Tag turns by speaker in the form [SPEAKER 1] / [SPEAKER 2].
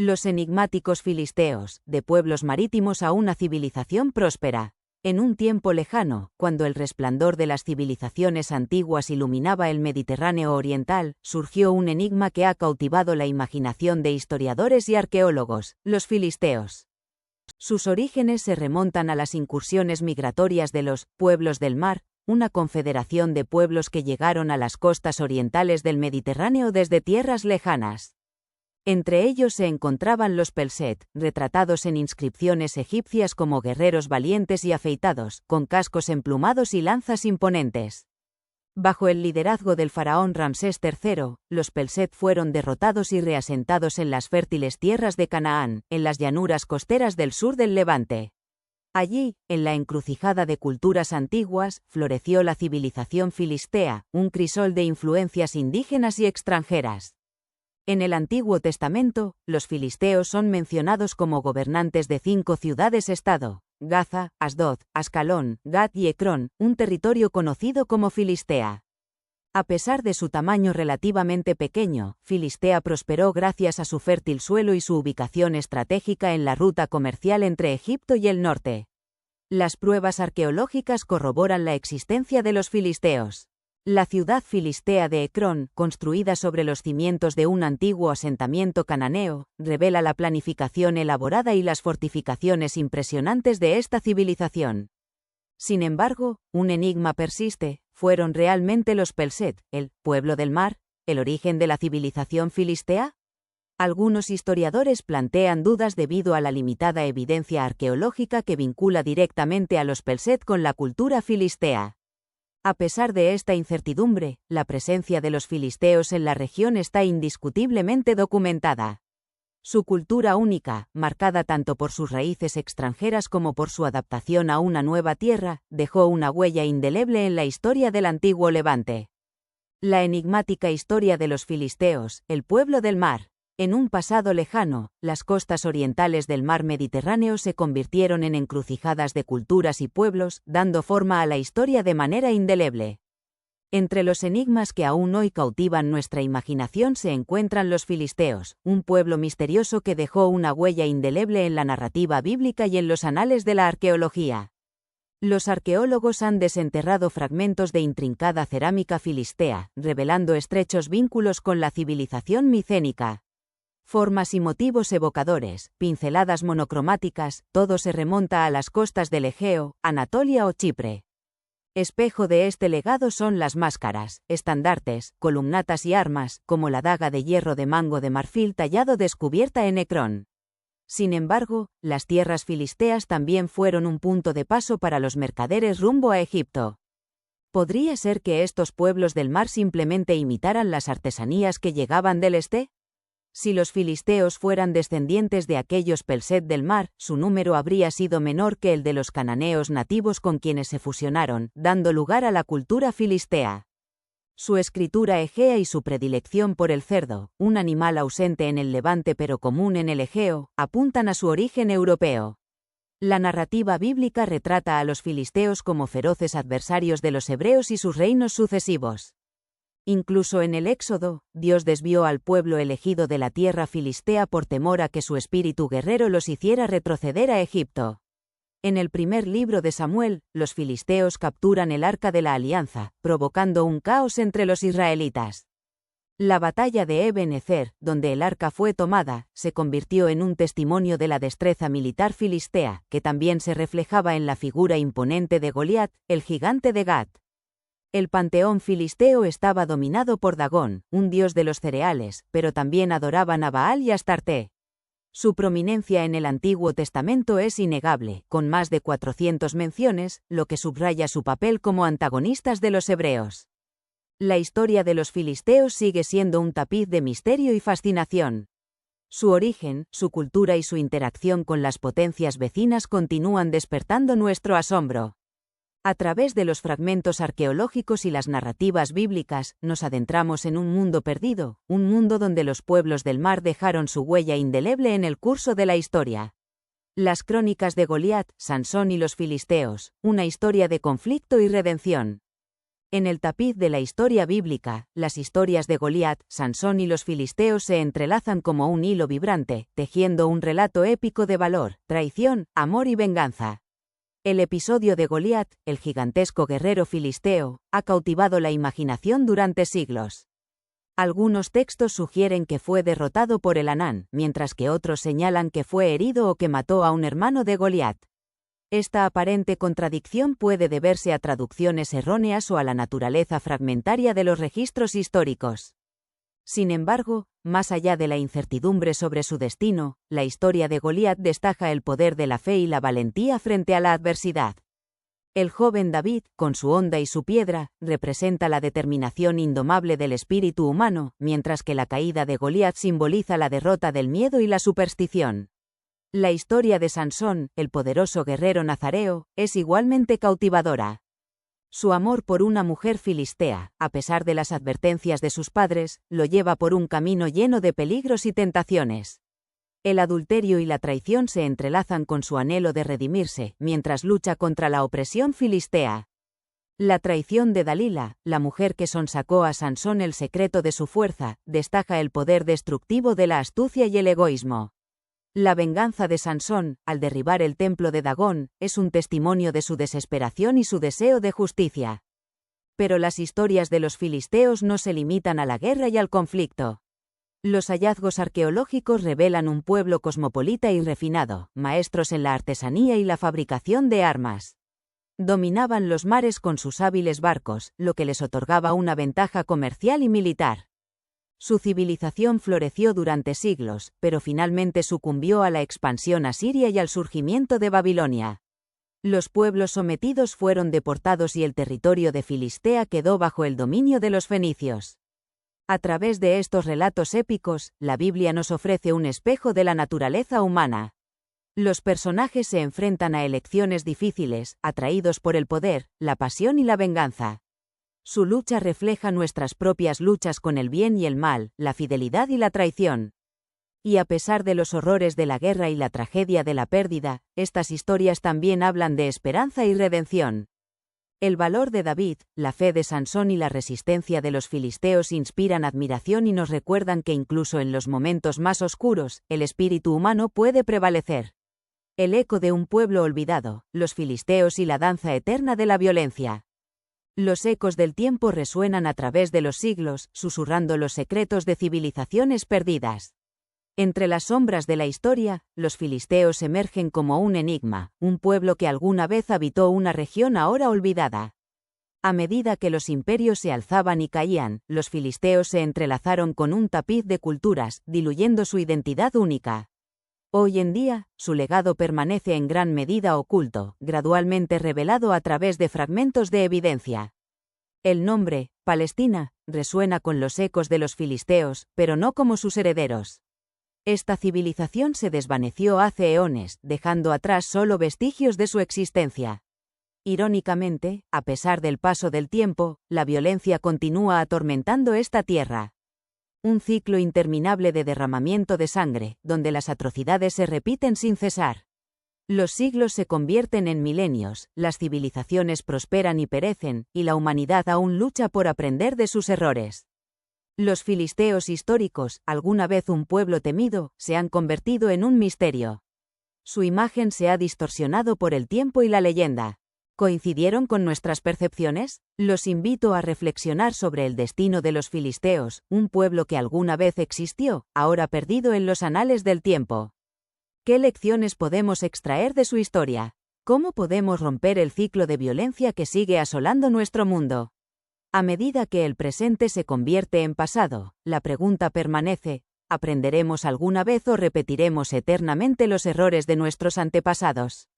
[SPEAKER 1] Los enigmáticos filisteos, de pueblos marítimos a una civilización próspera. En un tiempo lejano, cuando el resplandor de las civilizaciones antiguas iluminaba el Mediterráneo oriental, surgió un enigma que ha cautivado la imaginación de historiadores y arqueólogos: los filisteos. Sus orígenes se remontan a las incursiones migratorias de los pueblos del mar, una confederación de pueblos que llegaron a las costas orientales del Mediterráneo desde tierras lejanas. Entre ellos se encontraban los Pelset, retratados en inscripciones egipcias como guerreros valientes y afeitados, con cascos emplumados y lanzas imponentes. Bajo el liderazgo del faraón Ramsés III, los Pelset fueron derrotados y reasentados en las fértiles tierras de Canaán, en las llanuras costeras del sur del Levante. Allí, en la encrucijada de culturas antiguas, floreció la civilización filistea, un crisol de influencias indígenas y extranjeras. En el Antiguo Testamento, los filisteos son mencionados como gobernantes de 5 ciudades-estado: Gaza, Asdod, Ascalón, Gat y Ecrón, un territorio conocido como Filistea. A pesar de su tamaño relativamente pequeño, Filistea prosperó gracias a su fértil suelo y su ubicación estratégica en la ruta comercial entre Egipto y el norte. Las pruebas arqueológicas corroboran la existencia de los filisteos. La ciudad filistea de Ecrón, construida sobre los cimientos de un antiguo asentamiento cananeo, revela la planificación elaborada y las fortificaciones impresionantes de esta civilización. Sin embargo, un enigma persiste: ¿fueron realmente los Pelset, el pueblo del mar, el origen de la civilización filistea? Algunos historiadores plantean dudas debido a la limitada evidencia arqueológica que vincula directamente a los Pelset con la cultura filistea. A pesar de esta incertidumbre, la presencia de los filisteos en la región está indiscutiblemente documentada. Su cultura única, marcada tanto por sus raíces extranjeras como por su adaptación a una nueva tierra, dejó una huella indeleble en la historia del antiguo Levante. La enigmática historia de los filisteos, el pueblo del mar. En un pasado lejano, las costas orientales del mar Mediterráneo se convirtieron en encrucijadas de culturas y pueblos, dando forma a la historia de manera indeleble. Entre los enigmas que aún hoy cautivan nuestra imaginación se encuentran los filisteos, un pueblo misterioso que dejó una huella indeleble en la narrativa bíblica y en los anales de la arqueología. Los arqueólogos han desenterrado fragmentos de intrincada cerámica filistea, revelando estrechos vínculos con la civilización micénica. Formas y motivos evocadores, pinceladas monocromáticas, todo se remonta a las costas del Egeo, Anatolia o Chipre. Espejo de este legado son las máscaras, estandartes, columnatas y armas, como la daga de hierro de mango de marfil tallado descubierta en Ecrón. Sin embargo, las tierras filisteas también fueron un punto de paso para los mercaderes rumbo a Egipto. ¿Podría ser que estos pueblos del mar simplemente imitaran las artesanías que llegaban del este? Si los filisteos fueran descendientes de aquellos Pelset del mar, su número habría sido menor que el de los cananeos nativos con quienes se fusionaron, dando lugar a la cultura filistea. Su escritura egea y su predilección por el cerdo, un animal ausente en el Levante pero común en el Egeo, apuntan a su origen europeo. La narrativa bíblica retrata a los filisteos como feroces adversarios de los hebreos y sus reinos sucesivos. Incluso en el Éxodo, Dios desvió al pueblo elegido de la tierra filistea por temor a que su espíritu guerrero los hiciera retroceder a Egipto. En el primer libro de Samuel, los filisteos capturan el Arca de la Alianza, provocando un caos entre los israelitas. La batalla de Eben-Ezer, donde el arca fue tomada, se convirtió en un testimonio de la destreza militar filistea, que también se reflejaba en la figura imponente de Goliat, el gigante de Gat. El panteón filisteo estaba dominado por Dagón, un dios de los cereales, pero también adoraban a Baal y Astarte. Su prominencia en el Antiguo Testamento es innegable, con más de 400 menciones, lo que subraya su papel como antagonistas de los hebreos. La historia de los filisteos sigue siendo un tapiz de misterio y fascinación. Su origen, su cultura y su interacción con las potencias vecinas continúan despertando nuestro asombro. A través de los fragmentos arqueológicos y las narrativas bíblicas, nos adentramos en un mundo perdido, un mundo donde los pueblos del mar dejaron su huella indeleble en el curso de la historia. Las crónicas de Goliat, Sansón y los filisteos, una historia de conflicto y redención. En el tapiz de la historia bíblica, las historias de Goliat, Sansón y los filisteos se entrelazan como un hilo vibrante, tejiendo un relato épico de valor, traición, amor y venganza. El episodio de Goliat, el gigantesco guerrero filisteo, ha cautivado la imaginación durante siglos. Algunos textos sugieren que fue derrotado por el Anán, mientras que otros señalan que fue herido o que mató a un hermano de Goliat. Esta aparente contradicción puede deberse a traducciones erróneas o a la naturaleza fragmentaria de los registros históricos. Sin embargo, más allá de la incertidumbre sobre su destino, la historia de Goliat destaca el poder de la fe y la valentía frente a la adversidad. El joven David, con su honda y su piedra, representa la determinación indomable del espíritu humano, mientras que la caída de Goliat simboliza la derrota del miedo y la superstición. La historia de Sansón, el poderoso guerrero nazareo, es igualmente cautivadora. Su amor por una mujer filistea, a pesar de las advertencias de sus padres, lo lleva por un camino lleno de peligros y tentaciones. El adulterio y la traición se entrelazan con su anhelo de redimirse, mientras lucha contra la opresión filistea. La traición de Dalila, la mujer que sonsacó a Sansón el secreto de su fuerza, destaca el poder destructivo de la astucia y el egoísmo. La venganza de Sansón, al derribar el templo de Dagón, es un testimonio de su desesperación y su deseo de justicia. Pero las historias de los filisteos no se limitan a la guerra y al conflicto. Los hallazgos arqueológicos revelan un pueblo cosmopolita y refinado, maestros en la artesanía y la fabricación de armas. Dominaban los mares con sus hábiles barcos, lo que les otorgaba una ventaja comercial y militar. Su civilización floreció durante siglos, pero finalmente sucumbió a la expansión asiria y al surgimiento de Babilonia. Los pueblos sometidos fueron deportados y el territorio de Filistea quedó bajo el dominio de los fenicios. A través de estos relatos épicos, la Biblia nos ofrece un espejo de la naturaleza humana. Los personajes se enfrentan a elecciones difíciles, atraídos por el poder, la pasión y la venganza. Su lucha refleja nuestras propias luchas con el bien y el mal, la fidelidad y la traición. Y a pesar de los horrores de la guerra y la tragedia de la pérdida, estas historias también hablan de esperanza y redención. El valor de David, la fe de Sansón y la resistencia de los filisteos inspiran admiración y nos recuerdan que incluso en los momentos más oscuros, el espíritu humano puede prevalecer. El eco de un pueblo olvidado, los filisteos y la danza eterna de la violencia. Los ecos del tiempo resuenan a través de los siglos, susurrando los secretos de civilizaciones perdidas. Entre las sombras de la historia, los filisteos emergen como un enigma, un pueblo que alguna vez habitó una región ahora olvidada. A medida que los imperios se alzaban y caían, los filisteos se entrelazaron con un tapiz de culturas, diluyendo su identidad única. Hoy en día, su legado permanece en gran medida oculto, gradualmente revelado a través de fragmentos de evidencia. El nombre, Palestina, resuena con los ecos de los filisteos, pero no como sus herederos. Esta civilización se desvaneció hace eones, dejando atrás solo vestigios de su existencia. Irónicamente, a pesar del paso del tiempo, la violencia continúa atormentando esta tierra. Un ciclo interminable de derramamiento de sangre, donde las atrocidades se repiten sin cesar. Los siglos se convierten en milenios, las civilizaciones prosperan y perecen, y la humanidad aún lucha por aprender de sus errores. Los filisteos históricos, alguna vez un pueblo temido, se han convertido en un misterio. Su imagen se ha distorsionado por el tiempo y la leyenda. ¿Coincidieron con nuestras percepciones? Los invito a reflexionar sobre el destino de los filisteos, un pueblo que alguna vez existió, ahora perdido en los anales del tiempo. ¿Qué lecciones podemos extraer de su historia? ¿Cómo podemos romper el ciclo de violencia que sigue asolando nuestro mundo? A medida que el presente se convierte en pasado, la pregunta permanece: ¿aprenderemos alguna vez o repetiremos eternamente los errores de nuestros antepasados?